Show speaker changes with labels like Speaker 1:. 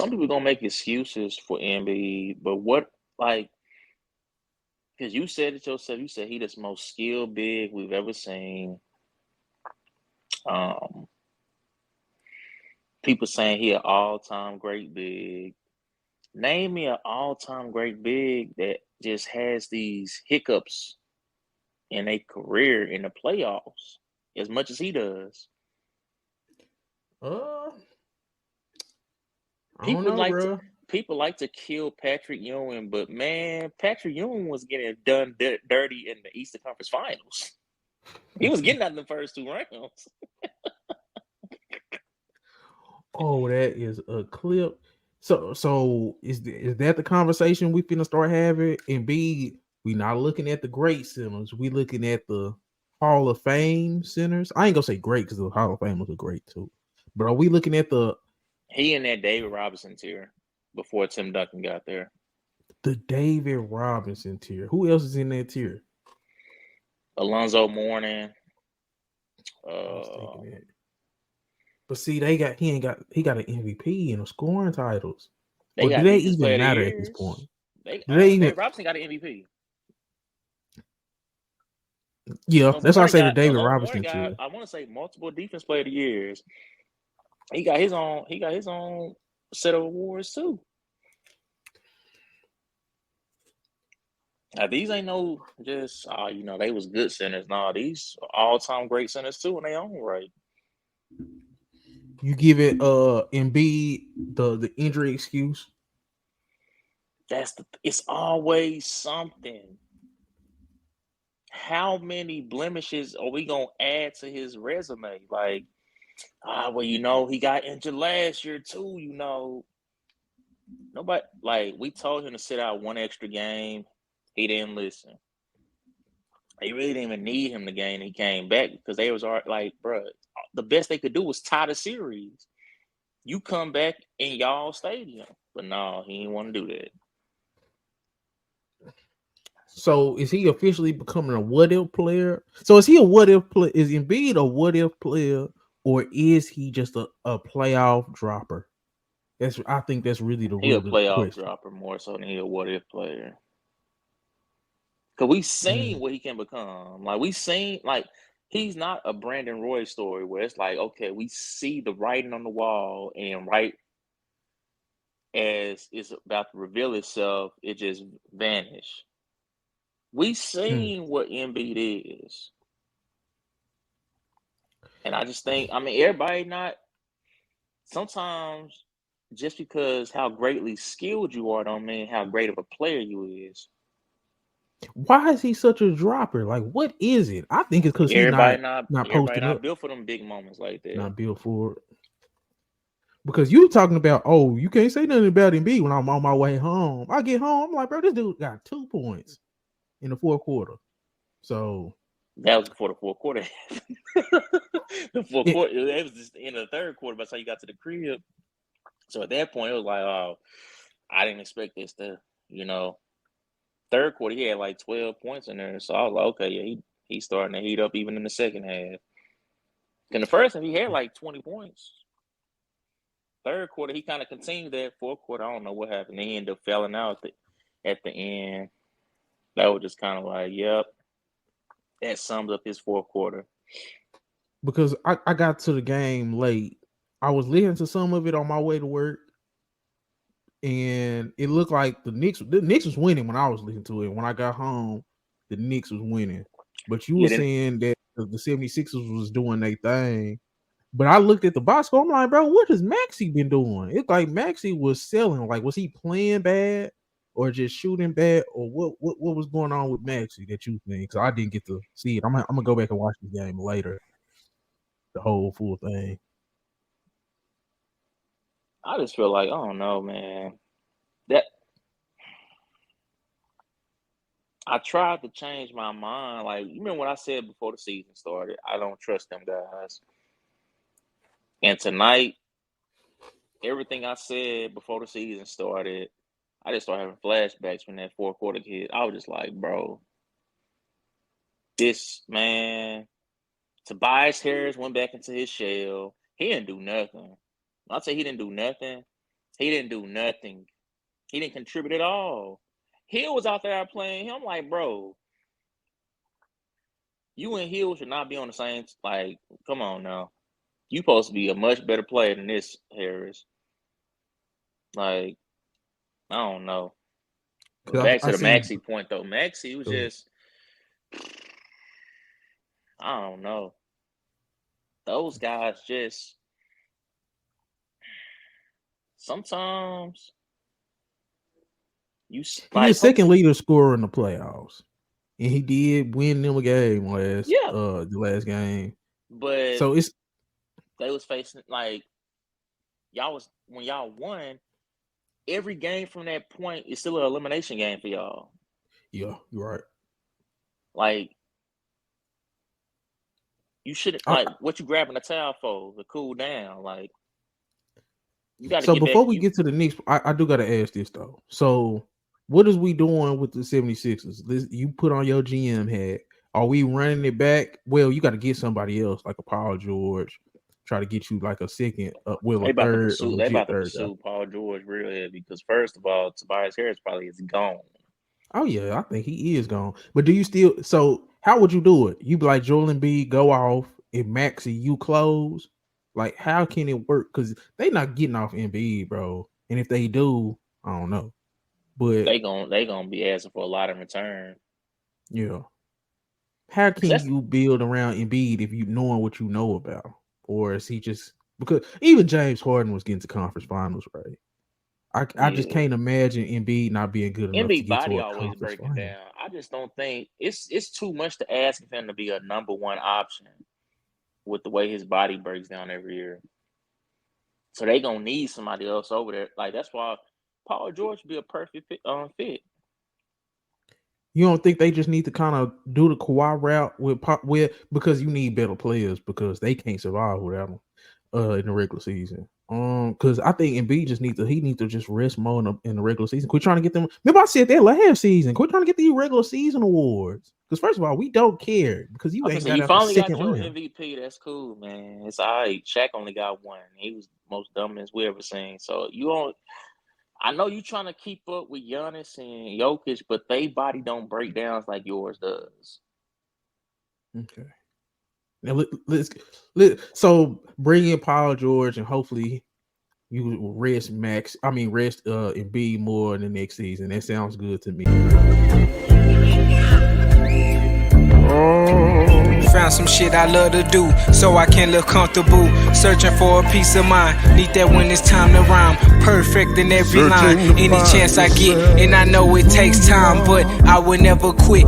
Speaker 1: some people gonna make excuses for Embiid, but what like because you said it yourself, you said he the most skilled big we've ever seen. Um, People saying he an all-time great big. Name me an all-time great big that just has these hiccups in a career in the playoffs as much as he does.
Speaker 2: Uh, I don't
Speaker 1: People
Speaker 2: know,
Speaker 1: like to
Speaker 2: bro.
Speaker 1: people like to kill Patrick Ewing, but man, Patrick Ewing was getting done dirty in the Eastern Conference Finals. He was getting out in the first two rounds.
Speaker 2: Oh, that is a clip. So is that the conversation we finna start having? And B, we not looking at the great centers. We looking at the Hall of Fame centers. I ain't gonna say great because the Hall of Famers are great too. But are we looking at
Speaker 1: He in that David Robinson tier before Tim Duncan got there.
Speaker 2: the David Robinson tier? Who else is in that tier?
Speaker 1: Alonzo Mourning.
Speaker 2: I was
Speaker 1: Uh,
Speaker 2: thinking that. But see, he got an MVP and a scoring titles.
Speaker 1: they
Speaker 2: Or do
Speaker 1: got
Speaker 2: they
Speaker 1: defense
Speaker 2: even
Speaker 1: player of the
Speaker 2: matter at this point?
Speaker 1: years. They
Speaker 2: Do they even?
Speaker 1: David Robinson got an MVP.
Speaker 2: Yeah, that's why I say the David
Speaker 1: Alonzo Mourning
Speaker 2: Robinson
Speaker 1: got
Speaker 2: tier.
Speaker 1: I want to say multiple defense player of the years. He got his own set of awards too. Now, these ain't no just they was good centers. Nah, these all time great centers too in their own right.
Speaker 2: You give it Embiid the injury excuse.
Speaker 1: It's always something. How many blemishes are we gonna add to his resume? Like, well, he got injured last year too. Nobody like we told him to sit out one extra game. He didn't listen. They really didn't even need him to game. He came back because they was already like, bro, the best they could do was tie the series. You come back in y'all stadium, but no, he didn't want to do that.
Speaker 2: So is he officially becoming a what if player? So is he a what if player? Is Embiid a what if player, or is he just a playoff dropper? I think that's really the
Speaker 1: He a
Speaker 2: real
Speaker 1: playoff
Speaker 2: question.
Speaker 1: dropper more so than he a what if player. Cause we seen
Speaker 2: Mm.
Speaker 1: what he can become. Like we seen like he's not a Brandon Roy story where it's like, okay, we see the writing on the wall and right as it's about to reveal itself, it just vanished. We
Speaker 2: Mm.
Speaker 1: seen what Embiid is. And I just think, I mean, everybody not sometimes just because how greatly skilled you are don't mean how great of a player you is.
Speaker 2: Why is he such a dropper? Like, what is it? I think it's because he's
Speaker 1: Everybody
Speaker 2: not
Speaker 1: not
Speaker 2: not
Speaker 1: everybody
Speaker 2: posting
Speaker 1: not
Speaker 2: up,
Speaker 1: built for them big moments like that.
Speaker 2: not built for it. Because you talking about, oh, you can't say nothing about Embiid when I'm on my way home. I get home, I'm like, bro, this dude got 2 points in the fourth quarter. So
Speaker 1: That was before the fourth quarter. The fourth
Speaker 2: it,
Speaker 1: quarter, it was just the end of the third quarter by the time you got to the crib. So at that point, it was like, oh, I didn't expect this you know, third quarter, he had like 12 points in there. So I was like, okay, yeah, he's starting to heat up even in the second half. In the first half, he had like 20 points. Third quarter, he kind of continued that. Fourth quarter, I don't know what happened. He ended up falling out at the end. That was just kind of like, yep, that sums up his fourth quarter.
Speaker 2: because I got to the game late. I was listening to some of it on my way to work, and it looked like the Knicks was winning when I was listening to it. When I got home, the Knicks was winning. But you were
Speaker 1: Yeah, then
Speaker 2: saying that the 76ers was doing their thing. But I looked at the box score. I'm like, bro, what has Maxi been doing? It's like Maxi was selling. Like, was he playing bad or just shooting bad? Or what was going on with Maxi that you think? Because I didn't get to see it. I'm gonna go back and watch the game later. The whole full thing.
Speaker 1: I just feel like, I don't know, man. That I tried to change my mind. Like, you remember what I said before the season started? I don't trust them guys. And tonight, everything I said before the season started, I just started having flashbacks when that fourth quarter hit. I was just like, bro, this man, Tobias Harris went back into his shell. He didn't do nothing. When I say he didn't do nothing, He didn't do nothing. He didn't contribute at all. Hill was out there playing him. Like, bro, you and Hill should not be on the same. Like, come on now. You supposed to be a much better player than this, Harris. Like, I don't know. But back to the Maxey point though. Maxey was just, I don't know. Those guys just sometimes you like
Speaker 2: he's second leader scorer in the playoffs, and he did win them a game the last game.
Speaker 1: But
Speaker 2: so
Speaker 1: they was facing like when y'all won. Every game from that point is still an elimination game for y'all.
Speaker 2: Yeah, you're right.
Speaker 1: Like you shouldn't what you grabbing a towel for to cool down. Like you got to.
Speaker 2: So before we get to the Knicks, I do got to ask this though. So what is we doing with the 76ers? You put on your GM hat. Are we running it back? Well, you got to get somebody else like a Paul George. Try to get you like a second, a third.
Speaker 1: They about to pursue Paul George real heavy because first of all, Tobias Harris probably is gone.
Speaker 2: Oh yeah, I think he is gone. But do you still? So how would you do it? You be like Joel Embiid go off and Maxey you close. Like how can it work? Because they not getting off Embiid, bro. And if they do, I don't know. But
Speaker 1: they gonna be asking for a lot in return.
Speaker 2: Yeah. How can you build around Embiid if you knowing what you know about? Or is he just because even James Harden was getting to conference finals, right? I just can't imagine Embiid not being good enough to get to a
Speaker 1: always breaking down. I just don't think it's too much to ask of him to be a number one option with the way his body breaks down every year. So they gonna need somebody else over there. Like that's why Paul George would be a perfect fit.
Speaker 2: You don't think they just need to kind of do the Kawhi route with because you need better players because they can't survive without them in the regular season. Because I think Embiid just needs to just rest more in the regular season. Quit trying to get them. Remember I said that last season. Quit trying to get these regular season awards. Because first of all, we don't care because you ain't got
Speaker 1: you finally got your MVP. That's cool, man. It's all right. Shaq only got one. He was the most dominant we ever seen. So you don't. I know you trying to keep up with Giannis and Jokic, but they body don't break down like yours does.
Speaker 2: Okay. Now so bring in Paul George and hopefully you rest Embiid more in the next season. That sounds good to me.
Speaker 3: Found some shit I love to do, so I can look comfortable. Searching for a peace of mind, need that when it's time to rhyme. Perfect in every line, any chance I get, and I know it takes time, but I will never quit.